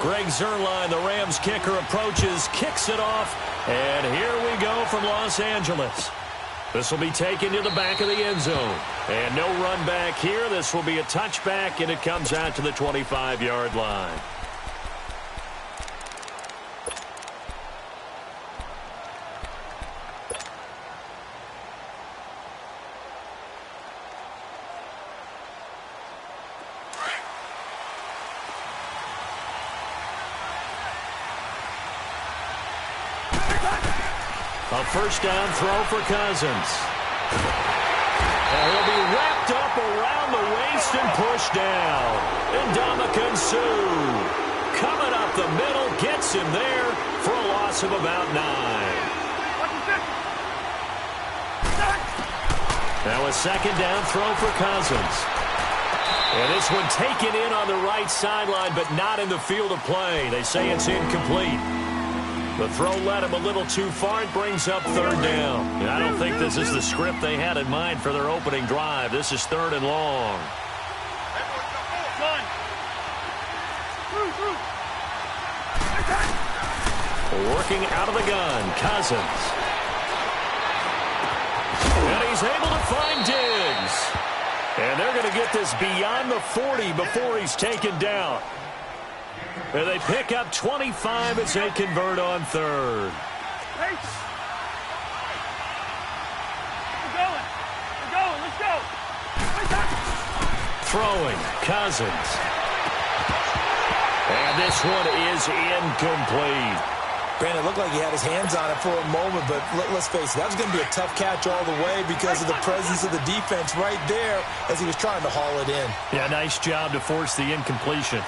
Greg Zuerlein, the Rams kicker, approaches, kicks it off, and here we go from Los Angeles. This will be taken to the back of the end zone. And no run back here. This will be a touchback, and it comes out to the 25-yard line. A first down throw for Cousins. And he'll be wrapped up around the waist and pushed down. And Ndamukong Suh coming up the middle, gets him there for a loss of about 9. Now a second down throw for Cousins. And this one taken in on the right sideline, but not in the field of play. They say it's incomplete. The throw led him a little too far. It brings up third down. And I don't think this is the script they had in mind for their opening drive. This is 3rd and long. Working out of the gun, Cousins. And he's able to find Diggs. And they're going to get this beyond the 40 before he's taken down. And they pick up 25 as they convert on 3rd. We're going. Let's go. Throwing, Cousins. And this one is incomplete. Brandon, it looked like he had his hands on it for a moment, but let's face it, that was going to be a tough catch all the way because of the presence of the defense right there as he was trying to haul it in. Yeah, nice job to force the incompletion.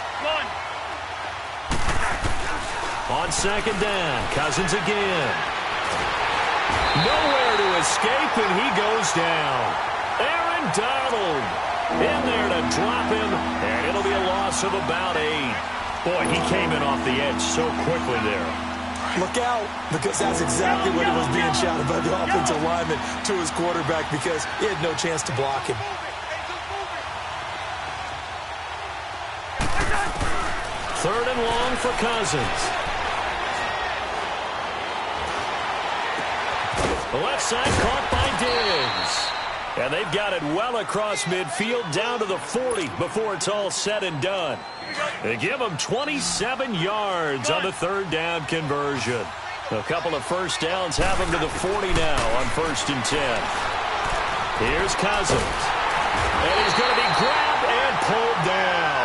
On second down, Cousins again. Nowhere to escape, and he goes down. Aaron Donald in there to drop him, and it'll be a loss of about 8. Boy, he came in off the edge so quickly there. Look out, because that's exactly what was being shouted by the offensive lineman to his quarterback because he had no chance to block him. Third and long for Cousins. The left side caught by Diggs. And they've got it well across midfield down to the 40 before it's all said and done. They give them 27 yards on the third down conversion. A couple of first downs have them to the 40 now on 1st and 10. Here's Cousins. And he's going to be grabbed and pulled down.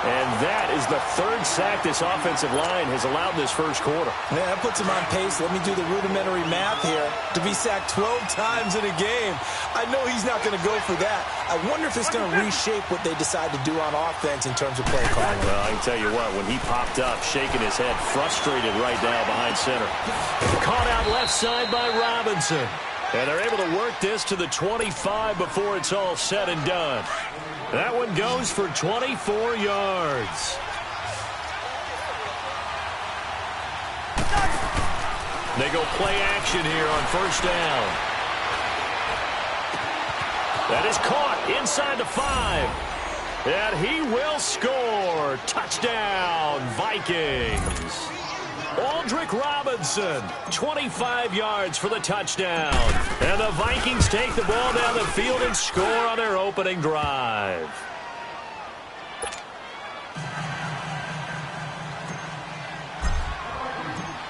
And that is the 3rd sack this offensive line has allowed this first quarter. Yeah, that puts him on pace. Let me do the rudimentary math here. To be sacked 12 times in a game. I know he's not going to go for that. I wonder if it's going to reshape what they decide to do on offense in terms of play calling. Well, I can tell you what, when he popped up, shaking his head, frustrated right now behind center. Caught out left side by Robinson. And they're able to work this to the 25 before it's all said and done. That one goes for 24 yards. They go play action here on first down. That is caught inside the 5. And he will score. Touchdown, Vikings. Aldrick Robinson, 25 yards for the touchdown. And the Vikings take the ball down the field and score on their opening drive.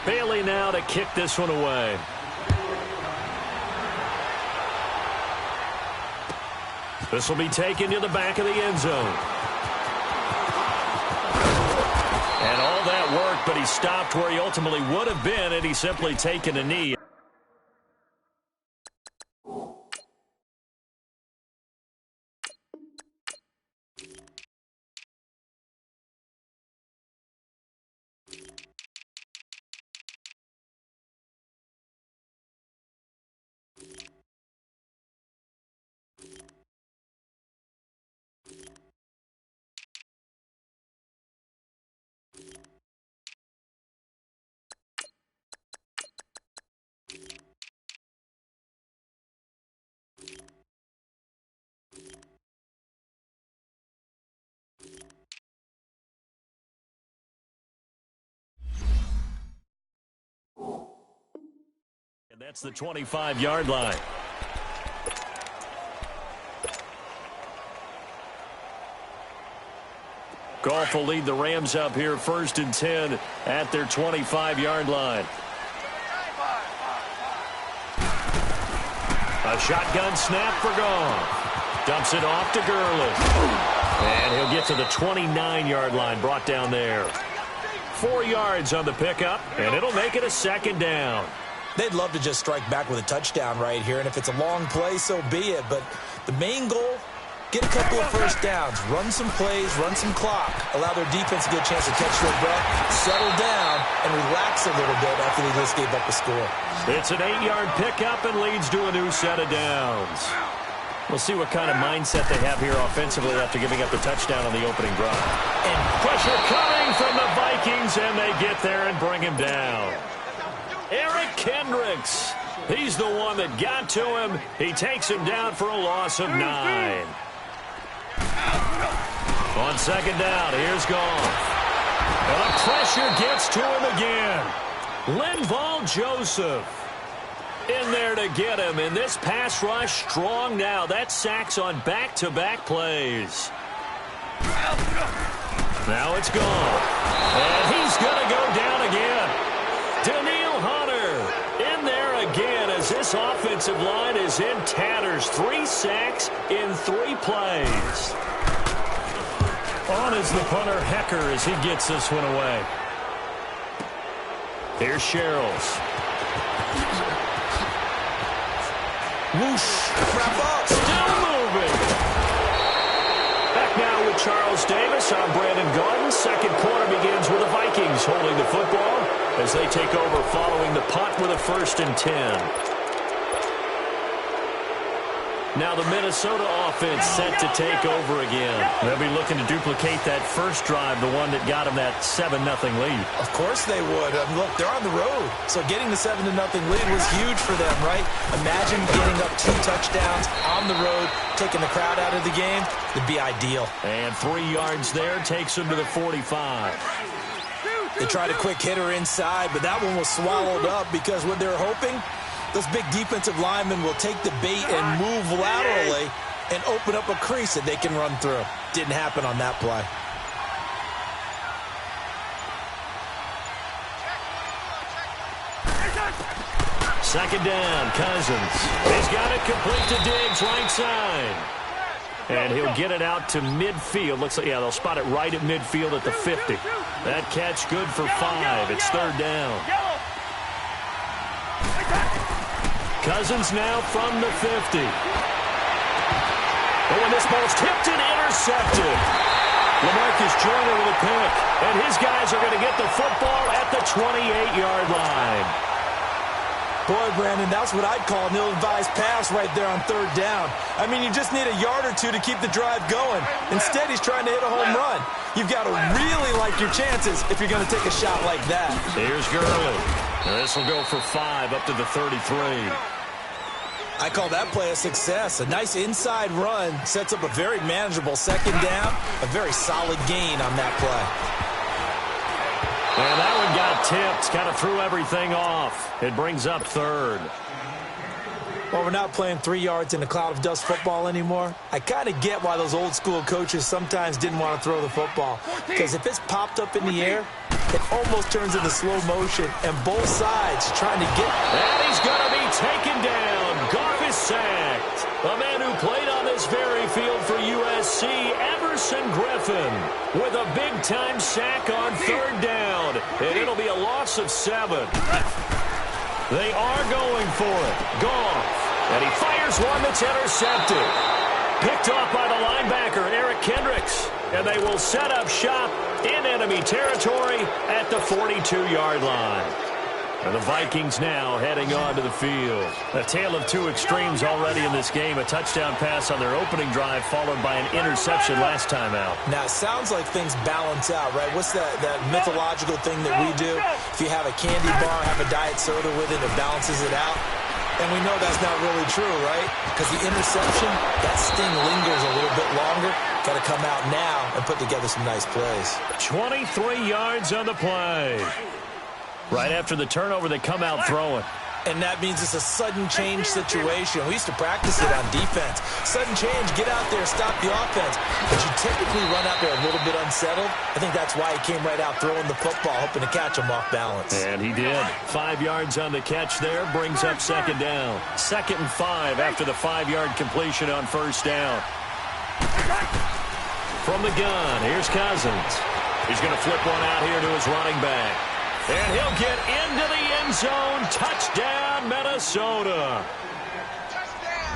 Bailey now to kick this one away. This will be taken to the back of the end zone. And all that worked, but he stopped where he ultimately would have been had he simply taken a knee. That's the 25-yard line. Goff will lead the Rams up here 1st and 10 at their 25-yard line. A shotgun snap for Goff. Dumps it off to Gurley. And he'll get to the 29-yard line, brought down there. 4 yards on the pickup, and it'll make it a 2nd down. They'd love to just strike back with a touchdown right here, and if it's a long play, so be it. But the main goal, get a couple of first downs, run some plays, run some clock, allow their defense a good chance to catch their breath, settle down, and relax a little bit after they just gave up a score. It's an 8-yard pickup and leads to a new set of downs. We'll see what kind of mindset they have here offensively after giving up the touchdown on the opening drive. And pressure coming from the Vikings, and they get there and bring him down. Eric Kendricks, he's the one that got to him. He takes him down for a loss of 9. On 2nd down, here's Goff. And the pressure gets to him again. Linval Joseph in there to get him. And this pass rush strong now. That's sacks on back-to-back plays. Now it's Goff. And he's going to go down again. Daniil Hunter in there again as this offensive line is in tatters. 3 sacks in 3 plays. On is the punter, Hecker, as he gets this one away. Here's Sherrills. Whoosh. Wrap up. Still moving. Back now with Charles Davis. I'm Brandon Gaudin. 2nd quarter begins with the Vikings holding the football as they take over following the punt with a 1st and 10. Now the Minnesota offense set to take over again. They'll be looking to duplicate that first drive, the one that got them that 7-0 lead. Of course they would. Look, they're on the road, so getting the 7-0 lead was huge for them, right? Imagine getting up 2 touchdowns on the road, taking the crowd out of the game. It'd be ideal. And 3 yards there takes them to the 45. They tried a quick hitter inside, but that one was swallowed up because what they're hoping, those big defensive linemen will take the bait and move laterally and open up a crease that they can run through. Didn't happen on that play. Second down, Cousins. He's got it complete to Diggs, right side. And he'll get it out to midfield. Looks like, yeah, they'll spot it right at midfield at the 50. That catch good for 5. It's 3rd down. Cousins now from the 50. Oh, and this ball's tipped and intercepted. LaMarcus Joyner with a pick. And his guys are going to get the football at the 28-yard line. Boy, Brandon, that's what I'd call an ill-advised pass right there on 3rd down. I mean, you just need a yard or 2 to keep the drive going. Instead, he's trying to hit a home run. You've got to really like your chances if you're going to take a shot like that. Here's Gurley. This will go for 5 up to the 33. I call that play a success. A nice inside run sets up a very manageable 2nd down. A very solid gain on that play. And that one got tipped. Kind of threw everything off. It brings up 3rd. Well, we're not playing 3 yards in a cloud of dust football anymore. I kind of get why those old school coaches sometimes didn't want to throw the football. Because if it's popped up in the air, it almost turns into slow motion. And both sides trying to get... And he's going to be taken down. Goff is sacked. A man who played on this very field for USC, Everson Griffin, with a big-time sack on 3rd down. And it'll be a loss of 7. They are going for it. Goff. And he fires one that's intercepted. Picked off by the linebacker, Eric Kendricks. And they will set up shop in enemy territory at the 42-yard line. And the Vikings now heading onto the field. A tale of 2 extremes already in this game. A touchdown pass on their opening drive followed by an interception last time out. Now, it sounds like things balance out, right? What's that mythological thing that we do? If you have a candy bar, have a diet soda with it, it balances it out. And we know that's not really true, right? Because the interception, that sting lingers a little bit longer. Got to come out now and put together some nice plays. 23 yards on the play. Right after the turnover, they come out throwing. And that means it's a sudden change situation. We used to practice it on defense. Sudden change, get out there, stop the offense. But you typically run out there a little bit unsettled. I think that's why he came right out throwing the football, hoping to catch him off balance. And he did. 5 yards on the catch there, brings up second down. 2nd and 5 after the 5-yard completion on first down. From the gun, here's Cousins. He's going to flip one out here to his running back. And he'll get into the end zone. Touchdown, Minnesota.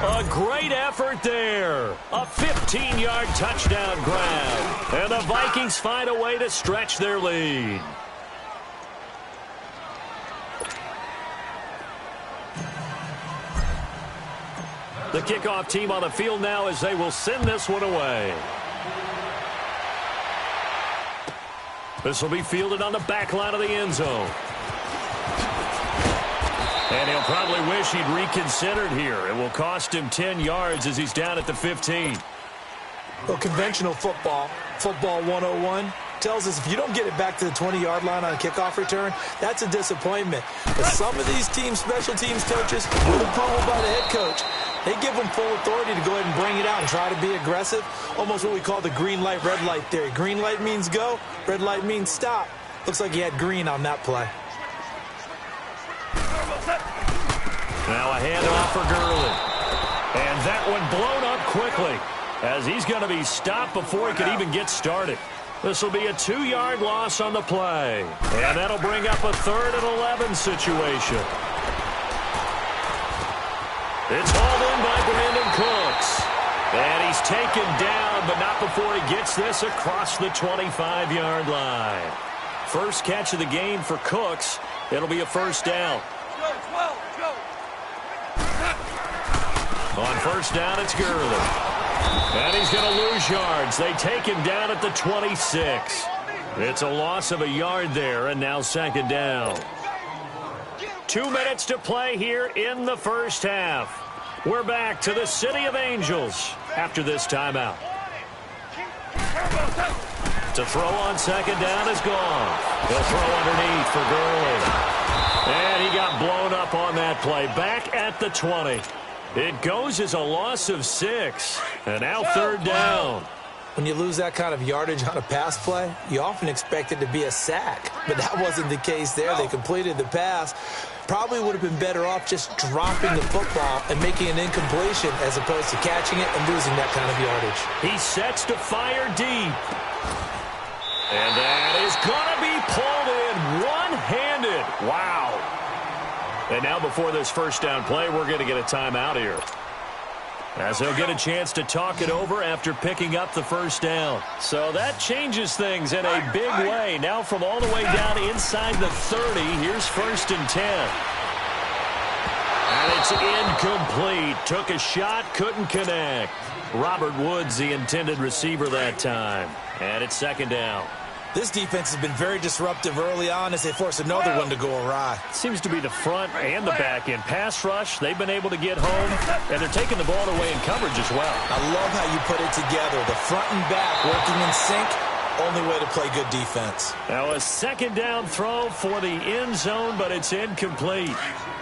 A great effort there. A 15-yard touchdown grab. And the Vikings find a way to stretch their lead. The kickoff team on the field now as they will send this one away. This will be fielded on the back line of the end zone. And he'll probably wish he'd reconsidered here. It will cost him 10 yards as he's down at the 15. Well, conventional football 101, tells us if you don't get it back to the 20-yard line on a kickoff return, that's a disappointment. But some of these teams, special teams coaches, with approval by the head coach, they give them full authority to go ahead and bring it out and try to be aggressive. Almost what we call the green light, red light theory. Green light means go, red light means stop. Looks like he had green on that play. Now a handoff for Gurley. And that one blown up quickly as he's going to be stopped before he could even get started. This will be a 2-yard loss on the play. And that'll bring up a 3rd and 11 situation. It's hauled in by Brandon Cooks. And he's taken down, but not before he gets this across the 25-yard line. First catch of the game for Cooks. It'll be a first down. On first down, it's Gurley. And he's going to lose yards. They take him down at the 26. It's a loss of a yard there, and now second down. 2 minutes to play here in the first half. We're back to the City of Angels after this timeout. To throw on second down is gone. He'll throw underneath for Gurley. And he got blown up on that play. Back at the 20. It goes as a loss of 6. And now third down. When you lose that kind of yardage on a pass play, you often expect it to be a sack. But that wasn't the case there. They completed the pass. Probably would have been better off just dropping the football and making an incompletion as opposed to catching it and losing that kind of yardage. He sets to fire deep. And that is going to be pulled in one-handed. Wow. And now before this first down play, we're going to get a timeout here, as he'll get a chance to talk it over after picking up the first down. So that changes things in a big way. Now from all the way down inside the 30, here's 1st and 10. And it's incomplete. Took a shot, couldn't connect. Robert Woods, the intended receiver that time. And it's second down. This defense has been very disruptive early on as they force another one to go awry. Seems to be the front and the back end. Pass rush, they've been able to get home, and they're taking the ball away in coverage as well. I love how you put it together. The front and back working in sync, only way to play good defense. Now a second down throw for the end zone, but it's incomplete.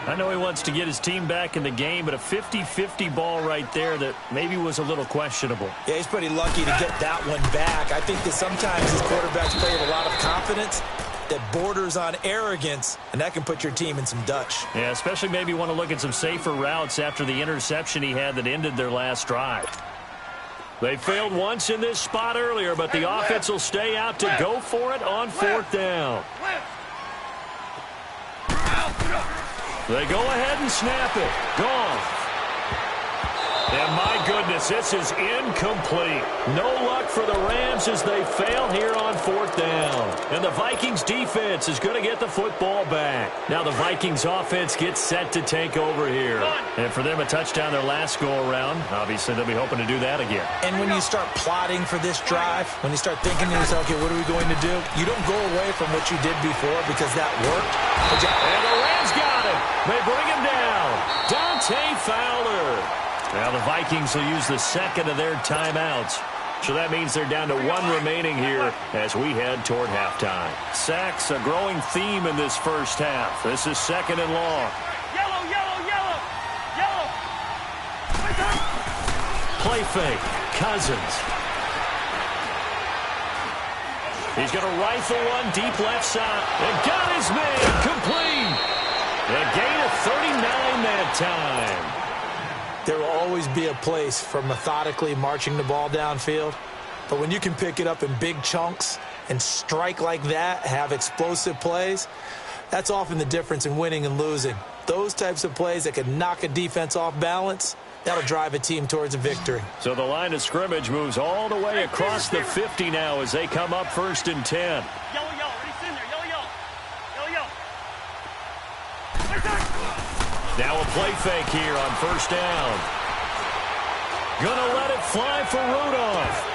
I know he wants to get his team back in the game, but a 50-50 ball right there that maybe was a little questionable. Yeah, he's pretty lucky to get that one back. I think that sometimes these quarterbacks play with a lot of confidence that borders on arrogance, and that can put your team in some Dutch. Yeah, especially maybe want to look at some safer routes after the interception he had that ended their last drive. They failed once in this spot earlier, but the offense will stay out to go for it on 4th down. They go ahead and snap it. Gone. And my goodness, this is incomplete. No luck for the Rams as they fail here on 4th down. And the Vikings defense is going to get the football back. Now the Vikings offense gets set to take over here. And for them, a touchdown their last go-around. Obviously, they'll be hoping to do that again. And when you start plotting for this drive, when you start thinking to yourself, okay, what are we going to do? You don't go away from what you did before because that worked. And the Rams got him. They bring him down. Dante Fowler. Now the Vikings will use the second of their timeouts. So that means they're down to 1 remaining here as we head toward halftime. Sacks, a growing theme in this first half. This is 2nd and long. play fake. Cousins. He's going to rifle one deep left side. And got his man complete. A gain of 39 that time. There will always be a place for methodically marching the ball downfield. But when you can pick it up in big chunks and strike like that, have explosive plays, that's often the difference in winning and losing. Those types of plays that can knock a defense off balance, that'll drive a team towards a victory. So the line of scrimmage moves all the way across the 50 now as they come up 1st and 10. Now a play fake here on 1st down. Gonna let it fly for Rudolph.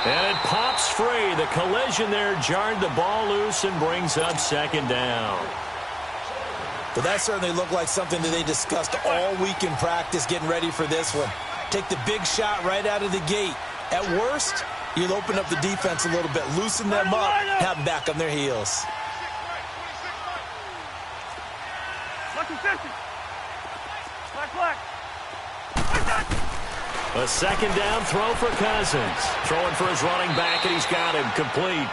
And it pops free. The collision there jarred the ball loose and brings up 2nd down. But that certainly looked like something that they discussed all week in practice getting ready for this one. Take the big shot right out of the gate. At worst, you'll open up the defense a little bit, loosen them up, have them back on their heels. A 2nd down throw for Cousins. Throwing for his running back, and he's got him complete.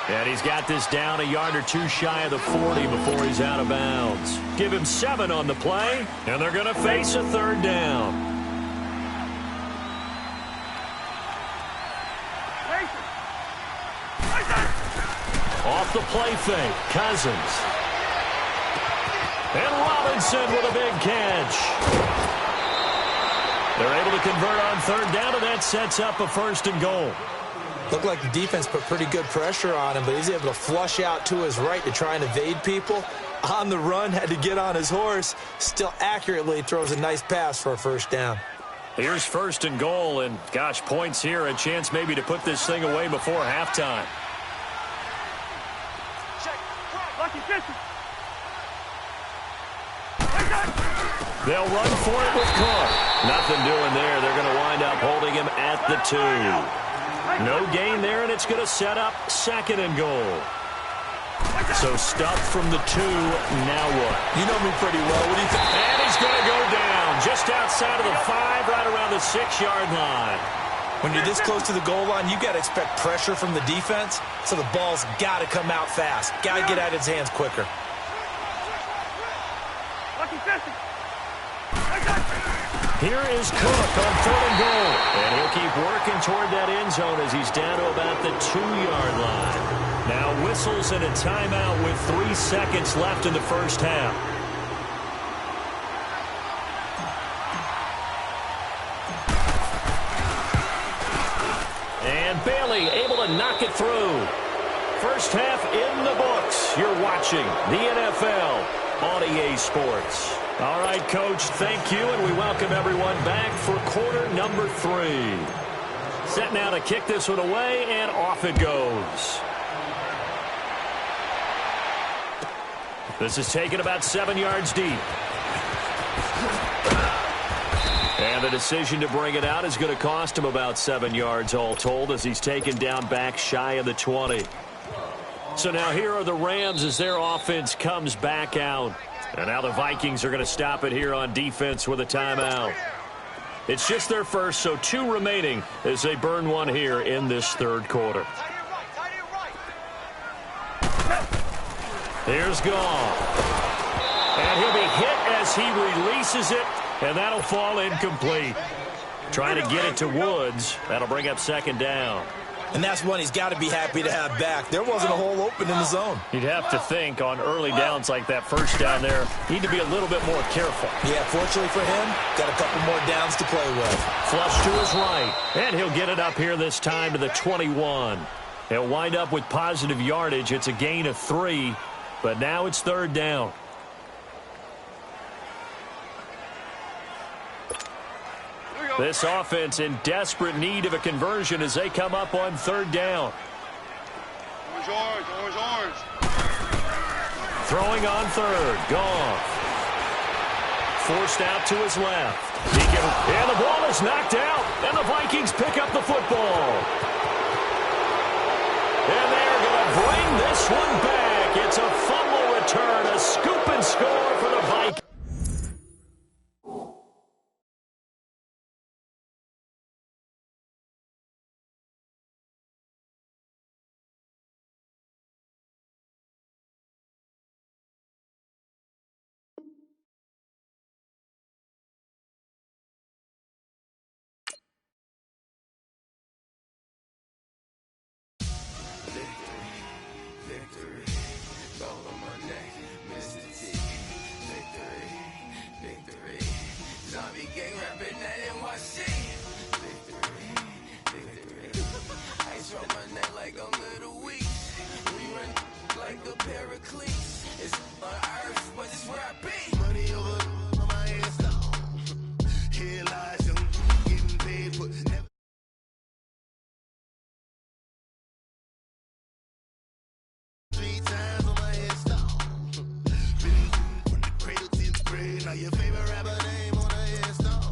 And he's got this down a yard or two shy of the 40 before he's out of bounds. Give him 7 on the play, and they're going to face a 3rd down. Off the play fake, Cousins. And Robinson with a big catch. They're able to convert on 3rd down, and that sets up a 1st and goal. Looked like the defense put pretty good pressure on him, but he's able to flush out to his right to try and evade people. On the run, had to get on his horse. Still accurately throws a nice pass for a 1st down. Here's 1st and goal, and gosh, points here. A chance maybe to put this thing away before halftime. They'll run for it with Cook. Nothing doing there. They're going to wind up holding him at the 2. No gain there, and it's going to set up 2nd and goal. So stuffed from the 2. Now what? You know me pretty well. What do you think? And he's going to go down just outside of the 5, right around the 6-yard line. When you're this close to the goal line, you got to expect pressure from the defense, so the ball's got to come out fast. Got to get out of his hands quicker. Here is Cook on 3rd and goal. And he'll keep working toward that end zone as he's down to about the 2-yard line. Now whistles and a timeout with 3 seconds left in the 1st half. And Bailey able to knock it through. 1st half in the books. You're watching the NFL on EA Sports. All right, Coach, thank you, and we welcome everyone back for quarter number 3. Set now to kick this one away, and off it goes. This is taken about 7 yards deep. And the decision to bring it out is going to cost him about 7 yards all told as he's taken down back shy of the 20. So now here are the Rams as their offense comes back out. And now the Vikings are going to stop it here on defense with a timeout. It's just their first, so 2 remaining as they burn one here in this 3rd quarter. Here's Goff. And he'll be hit as he releases it, and that'll fall incomplete. Trying to get it to Woods. That'll bring up 2nd down. And that's one he's got to be happy to have back. There wasn't a hole open in the zone. You'd have to think on early downs like that 1st down there, need to be a little bit more careful. Yeah, fortunately for him, got a couple more downs to play with. Flush to his right, and he'll get it up here this time to the 21. He'll wind up with positive yardage. It's a gain of 3, but now it's 3rd down. This offense in desperate need of a conversion as they come up on 3rd down. Orange. Throwing on 3rd. Goff. Forced out to his left. And the ball is knocked out. And the Vikings pick up the football. And they're going to bring this one back. It's a fumble return. A scoop and score for the Vikings. Pericles. It's on earth, but it's where I be. Money over on my headstone. Here lies young, getting paid, but never. Three times on my headstone. Been from the cradle to the grave. Now your favorite rapper name on a headstone.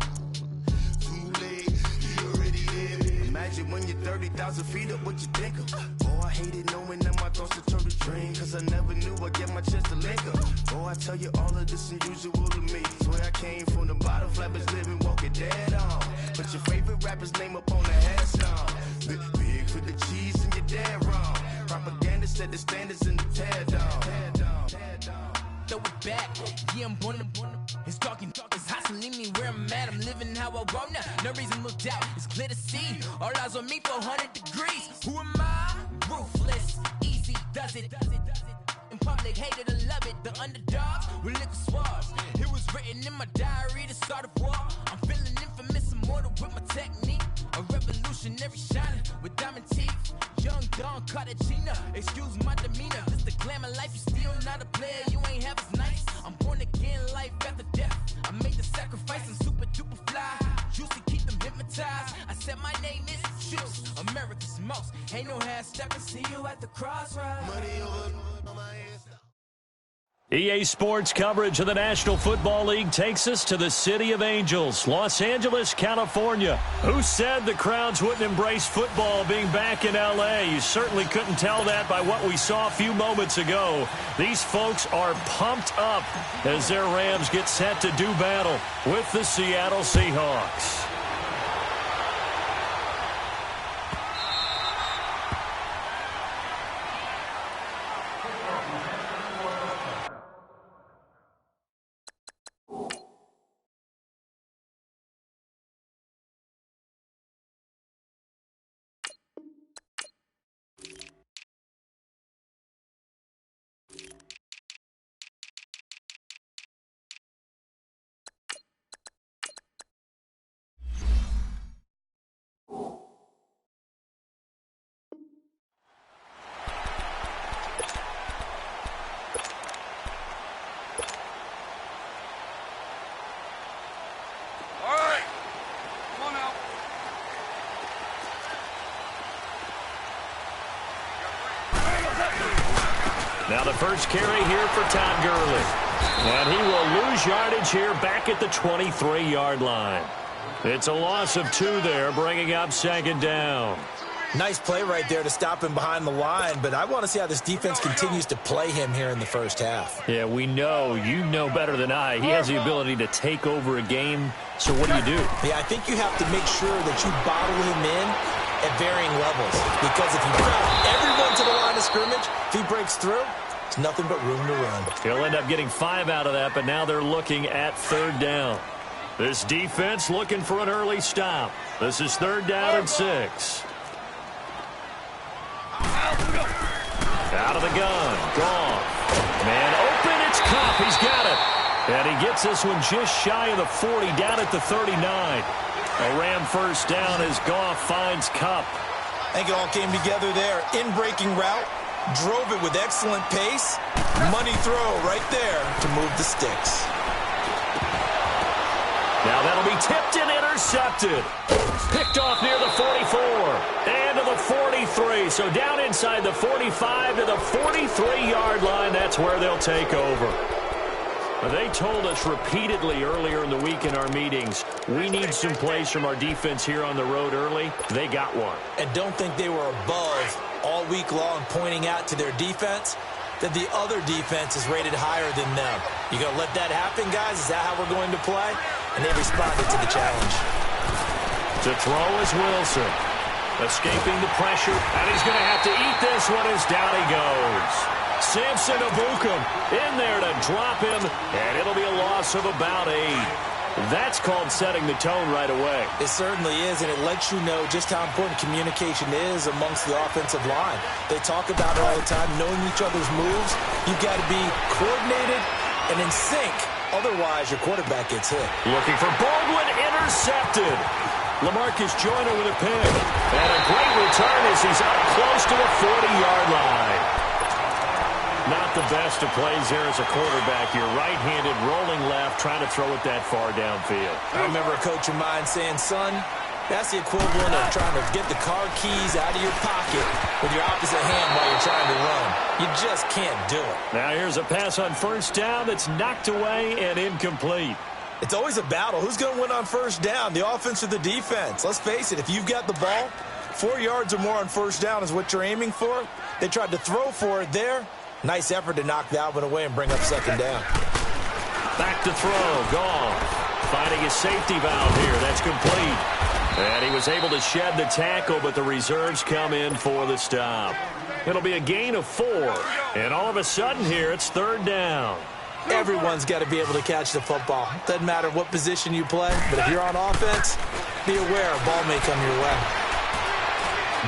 Too late, you already there. Imagine when you're 30,000 feet up, what you think of? Oh, I hated knowing that my thoughts would turn to dream. Cause I never knew I'd get my chance to link up. Oh, I tell you all of this unusual to me. Swear I came from the bottom, flappers living, walking dead on. But your favorite rapper's name up on the headstone. Big for the cheese and you're dead wrong. Propaganda set the standards in the tear down. Throw it back, yeah, I'm born to. It's talking, it's hot, so leave me where I'm at. I'm living how I want now. No reason to look out, it's clear to see. All eyes on me, 400 degrees. Who am I? Ruthless, easy, does it. In public, hated and love it. The underdogs with liquor swabs. It was written in my diary to start a war. I'm feeling infamous, immortal with my technique. A revolutionary shining with diamond teeth. Young Don Cartagena, excuse my demeanor. This the glamour life, you still not a player. You ain't half as nice. I'm born again, life after death. I made the sacrifice, I'm super duper fly. Used to keep them hypnotized. I said my name is Juice, America's most. Ain't no half stepping, see you at the crossroads. Money over on my head. EA Sports coverage of the National Football League takes us to the City of Angels, Los Angeles, California. Who said the crowds wouldn't embrace football being back in L.A.? You certainly couldn't tell that by what we saw a few moments ago. These folks are pumped up as their Rams get set to do battle with the Seattle Seahawks. Now the first carry here for Todd Gurley. And he will lose yardage here back at the 23-yard line. It's a loss of 2 there, bringing up second down. Nice play right there to stop him behind the line, but I want to see how this defense continues to play him here in the first half. Yeah, we know. You know better than I. He has the ability to take over a game, so what do? Yeah, I think you have to make sure that you bottle him in at varying levels, because if you crowd everyone to the line of scrimmage, if he breaks through, it's nothing but room to run. He'll end up getting 5 out of that, but now they're looking at third down. This defense looking for an early stop. This is third down and 6. Out of the gun. Gone. Man open. It's Cup. He's got it. And he gets this one just shy of the 40, down at the 39. A Ram first down as Goff finds Cup. I think it all came together there. In-breaking route. Drove it with excellent pace. Money throw right there to move the sticks. Now that'll be tipped and intercepted. Picked off near the 44 and to the 43. So down inside the 45 to the 43-yard line. That's where they'll take over. They told us repeatedly earlier in the week in our meetings, we need some plays from our defense here on the road early. They got one. And don't think they were above all week long pointing out to their defense that the other defense is rated higher than them. You going to let that happen, guys? Is that how we're going to play? And they responded to the challenge. To throw is Wilson. Escaping the pressure, and he's going to have to eat this one as down he goes. Samson Abukum in there to drop him, and it'll be a loss of about 8. That's called setting the tone right away. It certainly is, and it lets you know just how important communication is amongst the offensive line. They talk about it all the time, knowing each other's moves. You've got to be coordinated and in sync. Otherwise, your quarterback gets hit. Looking for Baldwin, intercepted. LaMarcus Joyner with a pick. And a great return as he's up close to the 40-yard line. Now the best of plays there as a quarterback. You're right-handed, rolling left, trying to throw it that far downfield. I remember a coach of mine saying, son, that's the equivalent of trying to get the car keys out of your pocket with your opposite hand while you're trying to run. You just can't do it. Now here's a pass on first down that's knocked away and incomplete. It's always a battle. Who's going to win on first down, the offense or the defense? Let's face it, if you've got the ball, 4 yards or more on first down is what you're aiming for. They tried to throw for it there. Nice effort to knock that one away and bring up second down. Back to throw. Goff finding his safety valve here. That's complete. And he was able to shed the tackle, but the reserves come in for the stop. It'll be a gain of 4. And all of a sudden here, it's third down. Everyone's got to be able to catch the football. Doesn't matter what position you play, but if you're on offense, be aware a ball may come your way.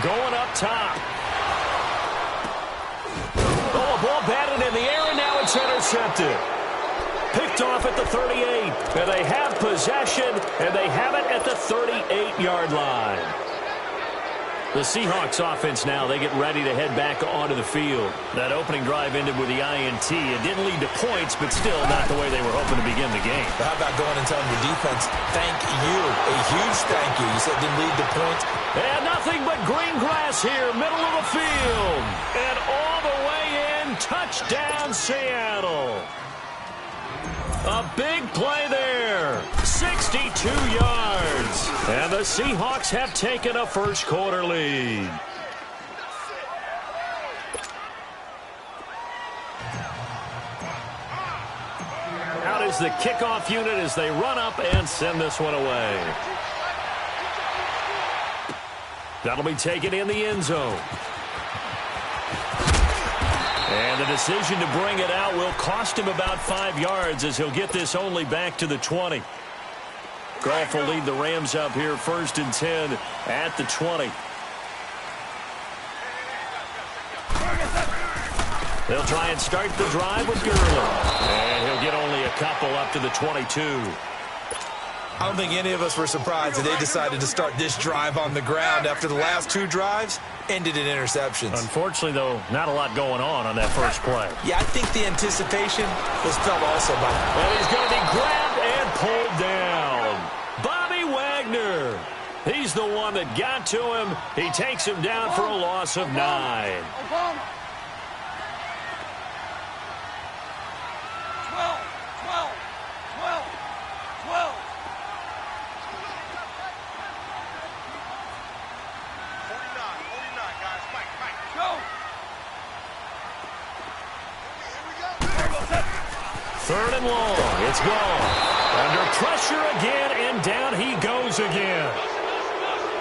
Going up top. Oh, a ball batted in the air, and now it's intercepted. Picked off at the 38. And they have possession, and they have it at the 38-yard line. The Seahawks offense now, they get ready to head back onto the field. That opening drive ended with the INT. It didn't lead to points, but still not the way they were hoping to begin the game. But how about going and telling your defense, thank you, a huge thank you. You said it didn't lead to points. And nothing but green grass here, middle of the field. And all the way in, touchdown Seattle. A big play there, 62 yards. And the Seahawks have taken a first-quarter lead. Out is the kickoff unit as they run up and send this one away. That'll be taken in the end zone. And the decision to bring it out will cost him about 5 yards as he'll get this only back to the 20. Goff will lead the Rams up here 1st and 10 at the 20. They'll try and start the drive with Gurley. And he'll get only a couple up to the 22. I don't think any of us were surprised that they decided to start this drive on the ground after the last 2 drives ended in interceptions. Unfortunately, though, not a lot going on that first play. Yeah, I think the anticipation was felt also by him. And he's going to be grabbed and pulled down. Bobby Wagner. He's the one that got to him. He takes him down for a loss of 9. Third and long. It's gone. Under pressure again, and down he goes again.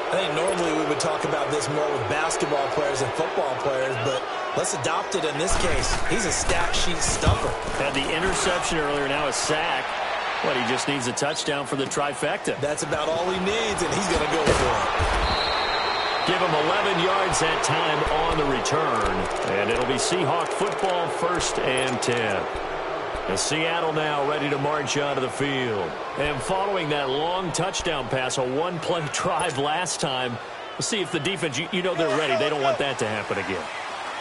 I think normally we would talk about this more with basketball players and football players, but let's adopt it in this case. He's a stat sheet stuffer. Had the interception earlier, now a sack. But he just needs a touchdown for the trifecta. That's about all he needs, and he's going to go for it. Give him 11 yards that time on the return. And it'll be Seahawk football 1st and 10. And Seattle now ready to march onto the field. And following that long touchdown pass, a one-play drive last time, we'll see if the defense, you know they're ready. They don't want that to happen again.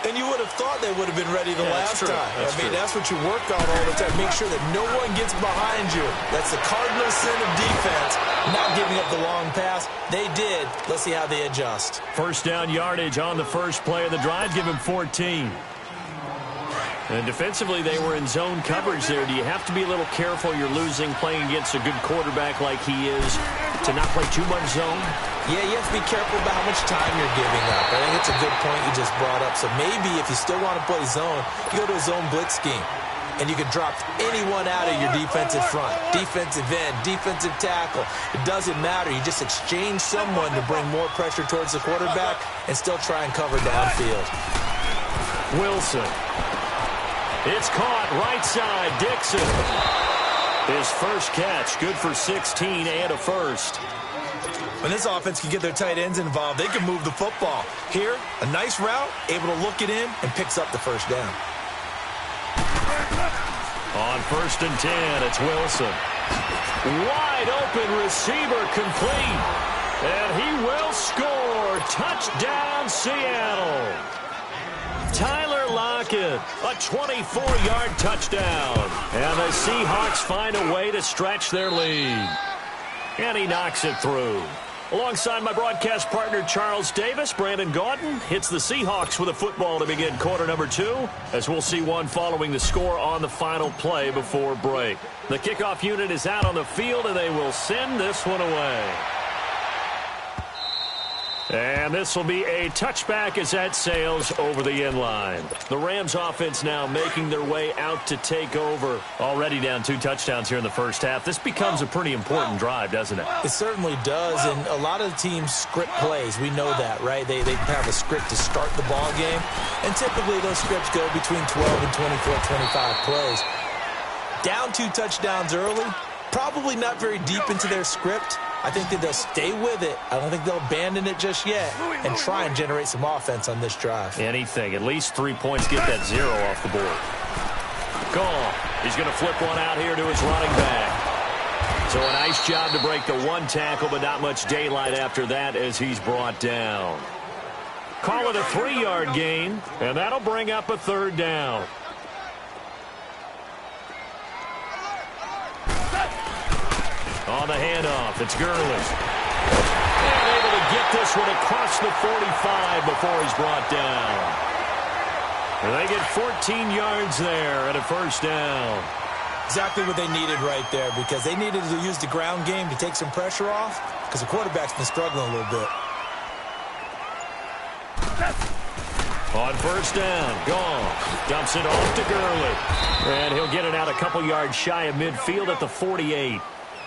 And you would have thought they would have been ready the last time. That's what you work on all the time. Make sure that no one gets behind you. That's the cardinal sin of defense, not giving up the long pass. They did. Let's see how they adjust. First down yardage on the first play of the drive. Give him 14. And defensively, they were in zone coverage there. Do you have to be a little careful? You're losing, playing against a good quarterback like he is, to not play too much zone? Yeah, you have to be careful about how much time you're giving up. I think it's a good point you just brought up. So maybe if you still want to play zone, you go to a zone blitz scheme. And you can drop anyone out of your defensive front. Defensive end, defensive tackle. It doesn't matter. You just exchange someone to bring more pressure towards the quarterback and still try and cover downfield. Wilson. It's caught right side. Dixon. His first catch. Good for 16 and a first. When this offense can get their tight ends involved, they can move the football. Here, a nice route, able to look it in, and picks up the first down. On 1st and 10, it's Wilson. Wide open receiver complete. And he will score. Touchdown, Seattle. Tyler Lockett rocket. A 24-yard touchdown. And the Seahawks find a way to stretch their lead. And he knocks it through. Alongside my broadcast partner, Charles Davis, Brandon Gaudin hits the Seahawks with a football to begin quarter number 2, as we'll see one following the score on the final play before break. The kickoff unit is out on the field, and they will send this one away. And this will be a touchback as that sails over the end line. The Rams offense now making their way out to take over. Already down 2 touchdowns here in the first half. This becomes a pretty important drive, doesn't it? It certainly does, and a lot of the teams script plays. We know that, right? They have a script to start the ball game, and typically those scripts go between 12 and 24, 25 plays. Down 2 touchdowns early, probably not very deep into their script. I think that they'll stay with it. I don't think they'll abandon it just yet and try and generate some offense on this drive. Anything. At least 3 points. Get that 0 off the board. Gone. He's going to flip one out here to his running back. So a nice job to break the 1 tackle, but not much daylight after that as he's brought down. Call it a 3-yard gain, and that'll bring up a 3rd down. On the handoff, it's Gurley. And able to get this one across the 45 before he's brought down. And they get 14 yards there and a 1st down. Exactly what they needed right there, because they needed to use the ground game to take some pressure off, because the quarterback's been struggling a little bit. On 1st down, gone. Dumps it off to Gurley. And he'll get it out a couple yards shy of midfield at the 48.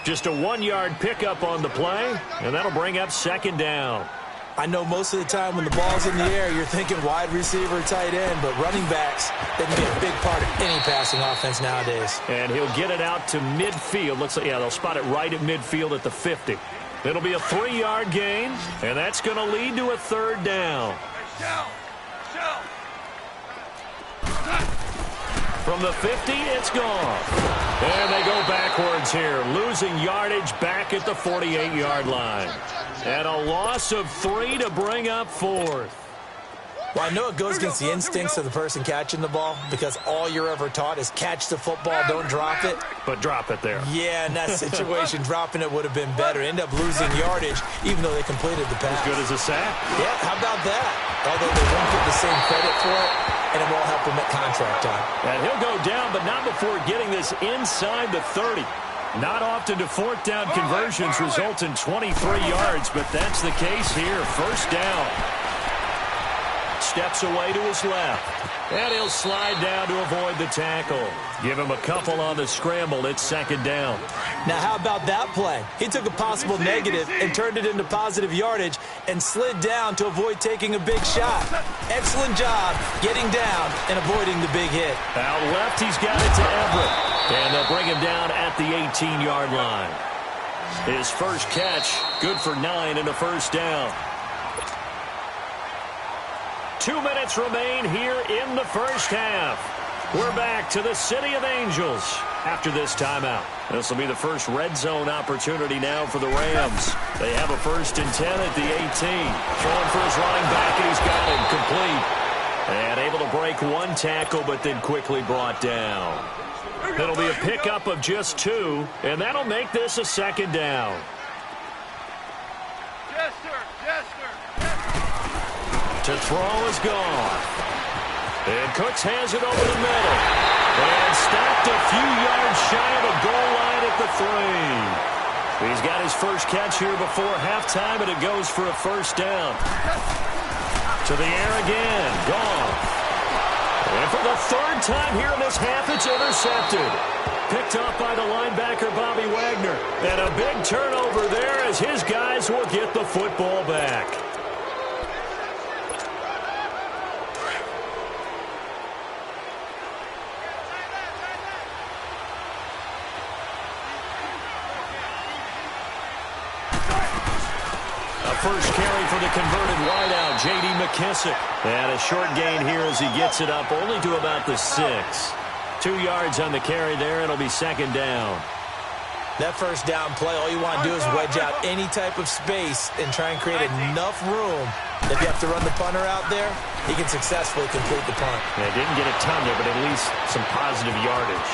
Just a 1-yard pickup on the play, and that'll bring up 2nd down. I know most of the time when the ball's in the air, you're thinking wide receiver, tight end, but running backs, they can be a big part of any passing offense nowadays. And he'll get it out to midfield. Looks like, yeah, they'll spot it right at midfield at the 50. It'll be a 3-yard gain, and that's going to lead to a 3rd down. From the 50, it's gone. And they go backwards here, losing yardage back at the 48-yard line. And a loss of 3 to bring up 4th. Well, I know it goes against the instincts of the person catching the ball, because all you're ever taught is catch the football, don't drop it. But drop it there. Yeah, in that situation, dropping it would have been better. End up losing yardage, even though they completed the pass. As good as a sack? Yeah, how about that? Although they won't get the same credit for it, and it won't help them at contract time. And he'll go down, but not before getting this inside the 30. Not often do 4th down conversions result in 23 yards, but that's the case here. 1st down. Steps away to his left. And he'll slide down to avoid the tackle. Give him a couple on the scramble. It's 2nd down. Now, how about that play? He took a possible negative and turned it into positive yardage and slid down to avoid taking a big shot. Excellent job getting down and avoiding the big hit. Out left, he's got it to Everett. And they'll bring him down at the 18-yard line. His first catch, good for 9 and a 1st down. 2 minutes remain here in the first half. We're back to the City of Angels after this timeout. This will be the first red zone opportunity now for the Rams. They have a 1st and 10 at the 18. Throwing for his running back, and he's got him complete. And able to break 1 tackle, but then quickly brought down. It'll be a pickup of just 2, and that'll make this a 2nd down. Yes, sir. Yes, sir. To throw is gone. And Cooks has it over the middle. And stopped a few yards shy of the goal line at the 3. He's got his first catch here before halftime, and it goes for a 1st down. To the air again. Gone. And for the 3rd time here in this half, it's intercepted. Picked off by the linebacker, Bobby Wagner. And a big turnover there as his guys will get the football back. First carry for the converted wideout, J.D. McKissick. And a short gain here as he gets it up only to about the 6. 2 yards on the carry there. It'll be 2nd down. That first down play, all you want to do is wedge out any type of space and try and create enough room. If you have to run the punter out there, he can successfully complete the punt. Yeah, didn't get a ton there, but at least some positive yardage.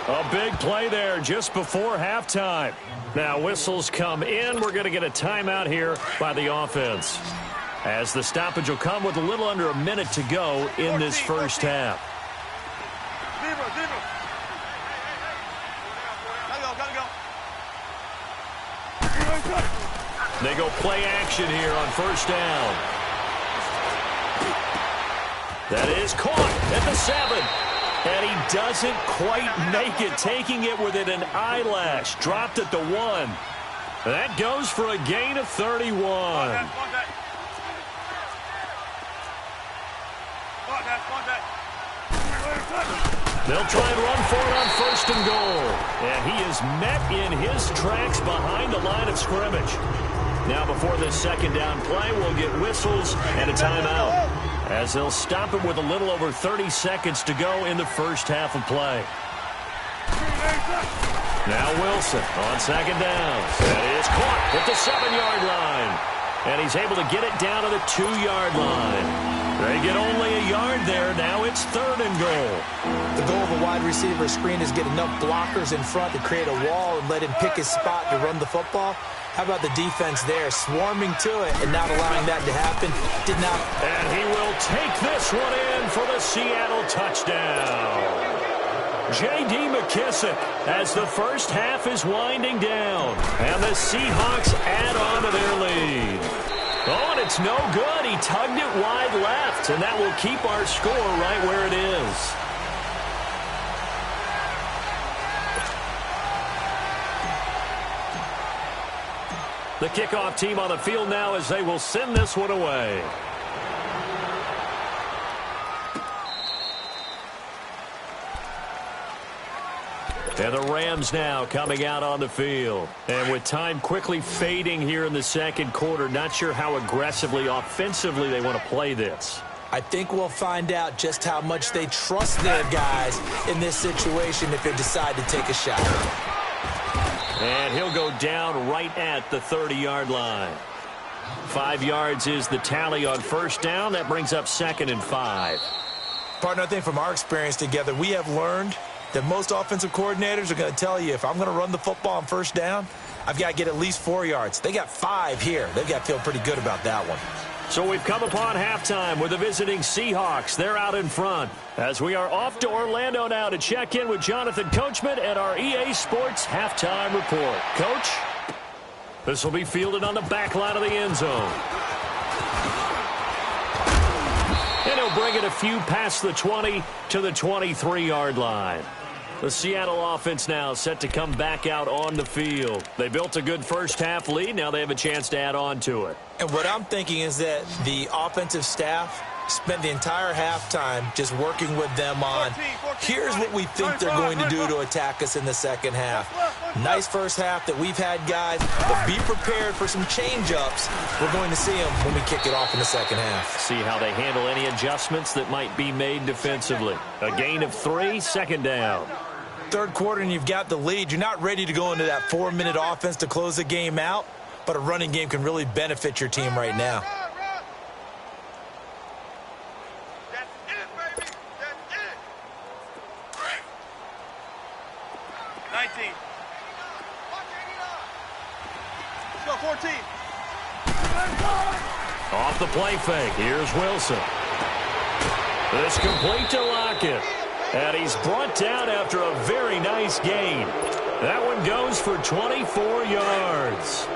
A big play there just before halftime. Now whistles come in. We're going to get a timeout here by the offense, as the stoppage will come with a little under a minute to go in this first half. They go play action here on first down. That is caught at the 7. And he doesn't quite make it, taking it within an eyelash. Dropped at the 1. That goes for a gain of 31. They'll try and run for it on first and goal. And he is met in his tracks behind the line of scrimmage. Now before this second down play, we'll get whistles and a timeout, as they'll stop it with a little over 30 seconds to go in the first half of play. Now Wilson on second down. That is caught at the 7-yard line. And he's able to get it down to the 2-yard line. They get only a yard there. Now it's third and goal. The goal of a wide receiver screen is get enough blockers in front to create a wall and let him pick his spot to run the football. How about the defense there, swarming to it and not allowing that to happen? Did not. And he will take this one in for the Seattle touchdown. J.D. McKissick, as the first half is winding down, and the Seahawks add on to their lead. Oh, and it's no good. He tugged it wide left, and that will keep our score right where it is. The kickoff team on the field now, as they will send this one away. And the Rams now coming out on the field. And with time quickly fading here in the second quarter, not sure how aggressively, offensively they want to play this. I think we'll find out just how much they trust their guys in this situation if they decide to take a shot. And he'll go down right at the 30-yard line. 5 yards is the tally on first down. That brings up 2nd and 5. Partner, I think from our experience together, we have learned that most offensive coordinators are going to tell you, if I'm going to run the football on first down, I've got to get at least 4 yards. They got 5 here. They've got to feel pretty good about that one. So we've come upon halftime with the visiting Seahawks. They're out in front, as we are off to Orlando now to check in with Jonathan Coachman and our EA Sports halftime report. Coach, this will be fielded on the back line of the end zone. And he'll bring it a few past the 20 to the 23-yard line. The Seattle offense now set to come back out on the field. They built a good first half lead. Now they have a chance to add on to it. And what I'm thinking is that the offensive staff spent the entire halftime just working with them on, here's what we think they're going to do to attack us in the second half. Nice first half that we've had, guys, but be prepared for some change-ups. We're going to see them when we kick it off in the second half. See how they handle any adjustments that might be made defensively. A gain of 3, second down. Third quarter and you've got the lead. You're not ready to go into that 4-minute offense to close the game out, but a running game can really benefit your team right now. Off the play fake. Here's Wilson. It's complete to Lockett. And he's brought down after a very nice gain. That one goes for 24 yards.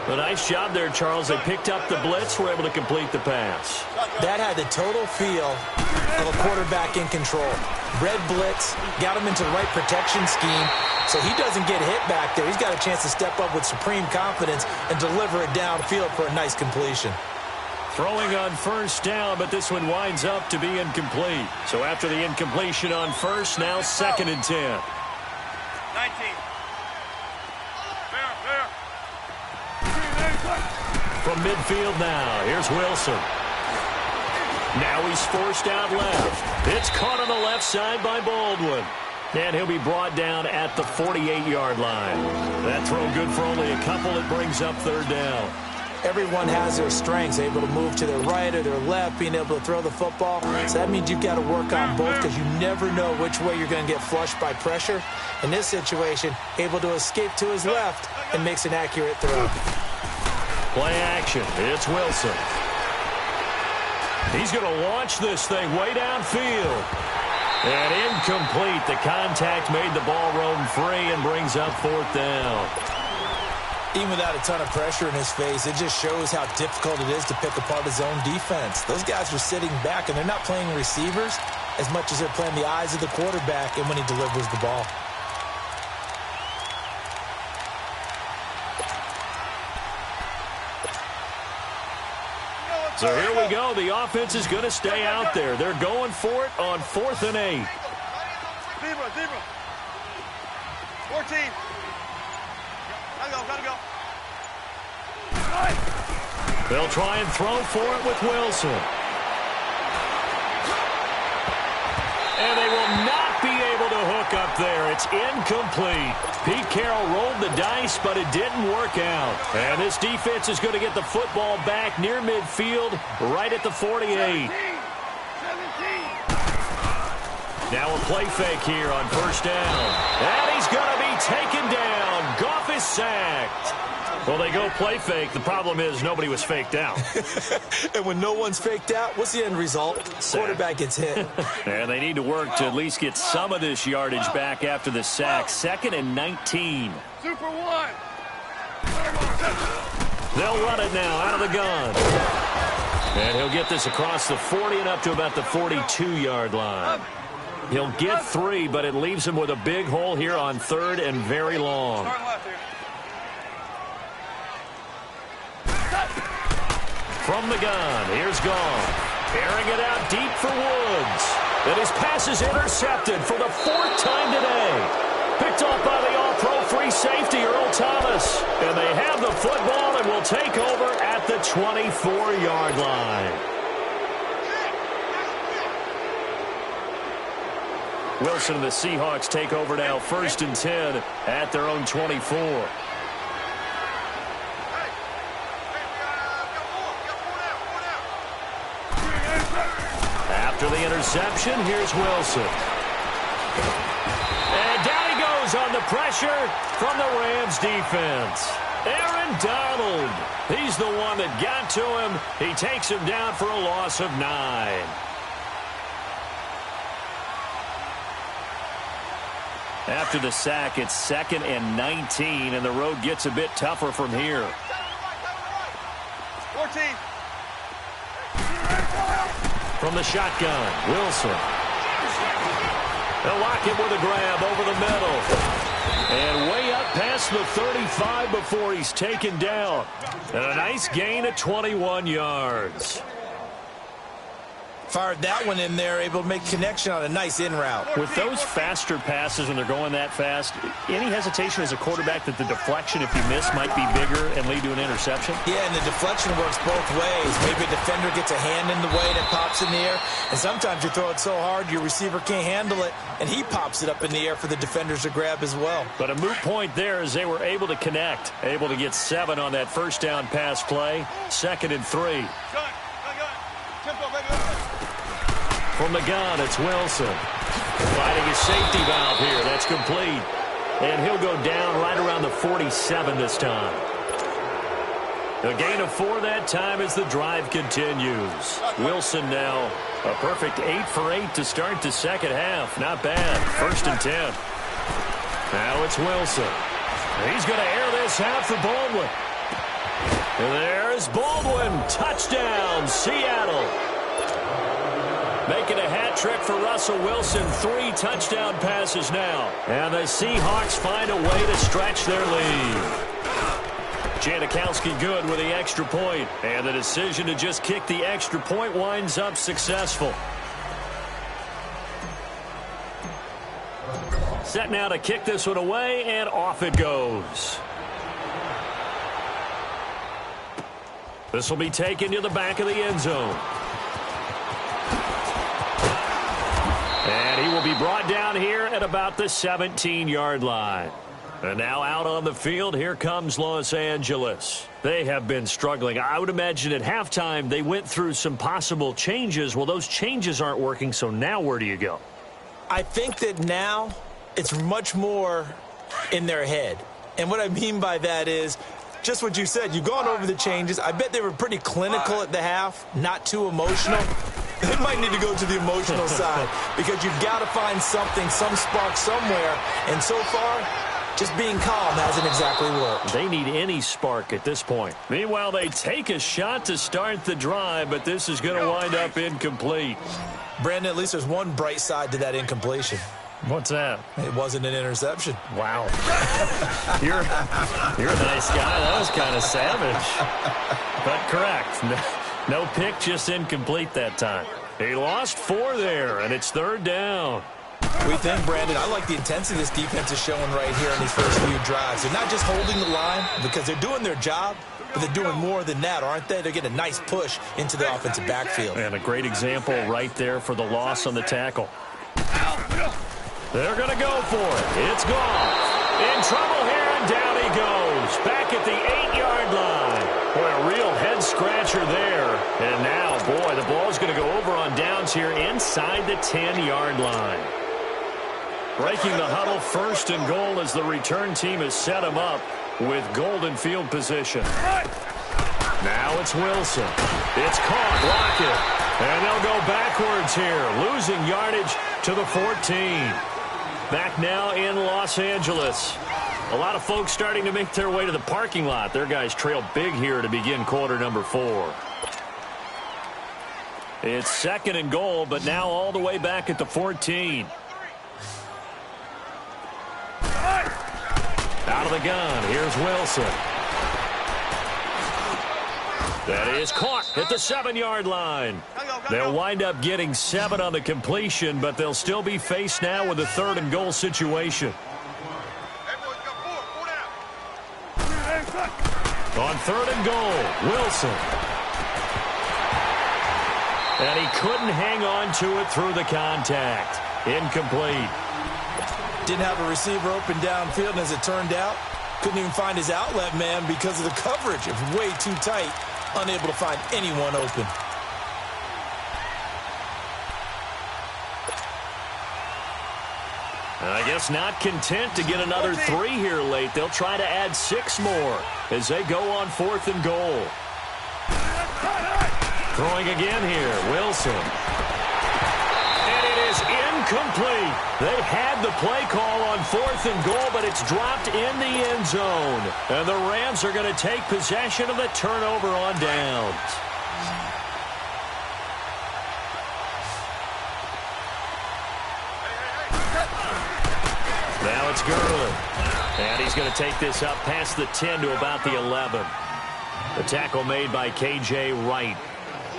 A nice job there, Charles. They picked up the blitz, were able to complete the pass. That had the total feel of a quarterback in control. Red blitz, got him into the right protection scheme, so he doesn't get hit back there. He's got a chance to step up with supreme confidence and deliver it downfield for a nice completion. Throwing on first down, but this one winds up to be incomplete. So after the incompletion on first, now 2nd and 10. 19. From midfield now, here's Wilson. Now he's forced out left. It's caught on the left side by Baldwin. And he'll be brought down at the 48-yard line. That throw good for only a couple. It brings up third down. Everyone has their strengths, able to move to their right or their left, being able to throw the football. So that means you've got to work on both because you never know which way you're going to get flushed by pressure. In this situation, able to escape to his left and makes an accurate throw. Play action. It's Wilson. He's going to launch this thing way downfield. And incomplete. The contact made the ball roam free and brings up fourth down. Even without a ton of pressure in his face, it just shows how difficult it is to pick apart his own defense. Those guys are sitting back, and they're not playing receivers as much as they're playing the eyes of the quarterback and when he delivers the ball. So here we go. The offense is going to stay out there. They're going for it on 4th and 8. Zebra. 14. Gotta go. They'll try and throw for it with Wilson. And they will not be able to hook up there. It's incomplete. Pete Carroll rolled the dice, but it didn't work out. And this defense is going to get the football back near midfield, right at the 48. 17. Now a play fake here on first down. And he's going to be taken down. Goff is sacked. Well, they go play fake. The problem is nobody was faked out. And when no one's faked out, what's the end result? Quarterback gets hit. And they need to work to at least get some of this yardage back after the sack. 2nd and 19. Super one. They'll run it now out of the gun. And he'll get this across the 40 and up to about the 42-yard line. He'll get 3, but it leaves him with a big hole here on 3rd and very long. From the gun, here's Goff. Airing it out deep for Woods. And his pass is intercepted for the 4th time today. Picked off by the all-pro free safety, Earl Thomas. And they have the football and will take over at the 24-yard line. Wilson and the Seahawks take over now, 1st and 10 at their own 24. After the interception, here's Wilson. And down he goes on the pressure from the Rams defense. Aaron Donald. He's the one that got to him. He takes him down for a loss of 9. After the sack, it's 2nd and 19, and the road gets a bit tougher from here. 14. From the shotgun, Wilson. They'll lock him with a grab over the middle. And way up past the 35 before he's taken down. And a nice gain of 21 yards. Fired that one in there, able to make connection on a nice in route. With those faster passes when they're going that fast, any hesitation as a quarterback that the deflection, if you miss, might be bigger and lead to an interception? Yeah, and the deflection works both ways. Maybe a defender gets a hand in the way that pops in the air, and sometimes you throw it so hard your receiver can't handle it, and he pops it up in the air for the defenders to grab as well. But a moot point there as they were able to connect, able to get 7 on that first down pass play. 2nd and 3. From the gun, it's Wilson. Finding his safety valve here. That's complete. And he'll go down right around the 47 this time. A gain of 4 that time as the drive continues. Wilson now a perfect 8 for 8 to start the second half. Not bad. 1st and 10. Now it's Wilson. He's going to air this out for Baldwin. And there's Baldwin. Touchdown, Seattle. Making a hat trick for Russell Wilson. 3 touchdown passes now. And the Seahawks find a way to stretch their lead. Janikowski good with the extra point. And the decision to just kick the extra point winds up successful. Set now to kick this one away, and off it goes. This will be taken to the back of the end zone. And he will be brought down here at about the 17-yard line. And now out on the field, here comes Los Angeles. They have been struggling. I would imagine at halftime they went through some possible changes. Well, those changes aren't working, so now where do you go? I think that now it's much more in their head. And what I mean by that is just what you said. You've gone over the changes. I bet they were pretty clinical at the half, not too emotional. They might need to go to the emotional side because you've got to find something, some spark somewhere. And so far, just being calm hasn't exactly worked. They need any spark at this point. Meanwhile, they take a shot to start the drive, but this is going to wind up incomplete. Brandon, at least there's one bright side to that incompletion. What's that? It wasn't an interception. Wow. You're a nice guy. That was kind of savage. But correct. No pick, just incomplete that time. He lost 4 there, and it's 3rd down. We think, Brandon, I like the intensity this defense is showing right here in these first few drives. They're not just holding the line because they're doing their job, but they're doing more than that, aren't they? They're getting a nice push into the offensive backfield. And a great example right there for the loss on the tackle. They're going to go for it. It's gone. In trouble here, and down he goes. Back at the 8-yard line. Boy, a real head-scratcher there. And now, boy, the ball's going to go over on downs here inside the 10-yard line. Breaking the huddle, 1st and goal as the return team has set him up with golden field position. Now it's Wilson. It's caught. Block it. And they'll go backwards here, losing yardage to the 14. Back now in Los Angeles. A lot of folks starting to make their way to the parking lot. Their guys trail big here to begin quarter number 4. It's 2nd and goal, but now all the way back at the 14. Out of the gun, here's Wilson. That is caught at the 7-yard line. They'll wind up getting 7 on the completion, but they'll still be faced now with a 3rd and goal situation. On 3rd and goal, Wilson. And he couldn't hang on to it through the contact. Incomplete. Didn't have a receiver open downfield, and as it turned out, couldn't even find his outlet man because of the coverage. It was way too tight, unable to find anyone open. I guess not content to get another 3 here late. They'll try to add 6 more as they go on 4th and goal. Throwing again here, Wilson. And it is incomplete. They had the play call on 4th and goal, but it's dropped in the end zone. And the Rams are going to take possession of the turnover on downs. Now it's Gurley. And he's going to take this up past the 10 to about the 11. The tackle made by K.J. Wright.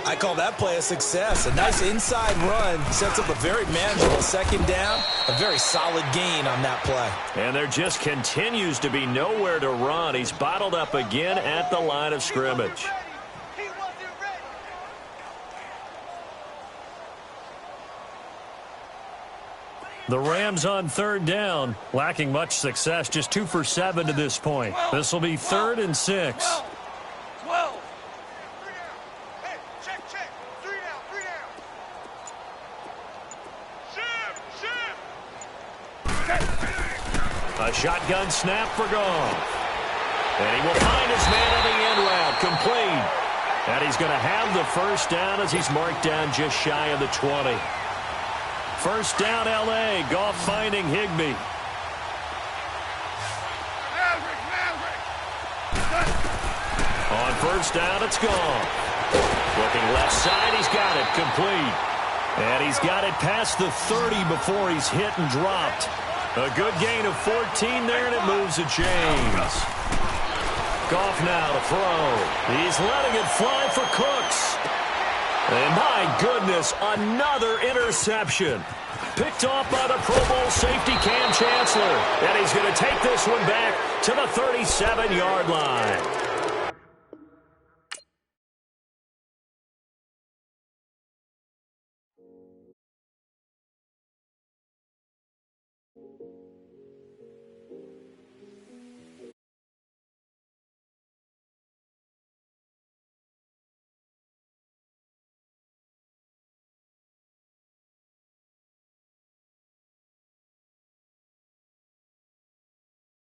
I call that play a success. A nice inside run. Sets up a very manageable 2nd down. A very solid gain on that play. And there just continues to be nowhere to run. He's bottled up again at the line of scrimmage. The Rams on 3rd down, lacking much success, just 2 for 7 to this point. This will be 3rd and 6. 12. Hey, check. 3 down. Ship. A shotgun snap for Goff. And he will find his man on the end route, complete. And he's going to have the 1st down as he's marked down just shy of the 20. 1st down, L.A. Goff finding Higbee. On 1st down, it's Goff. Looking left side, he's got it, complete. And he's got it past the 30 before he's hit and dropped. A good gain of 14 there, and it moves the chains. Goff now to throw. He's letting it fly for Cooks. And my goodness, another interception. Picked off by the Pro Bowl safety Cam Chancellor. And he's going to take this one back to the 37-yard line.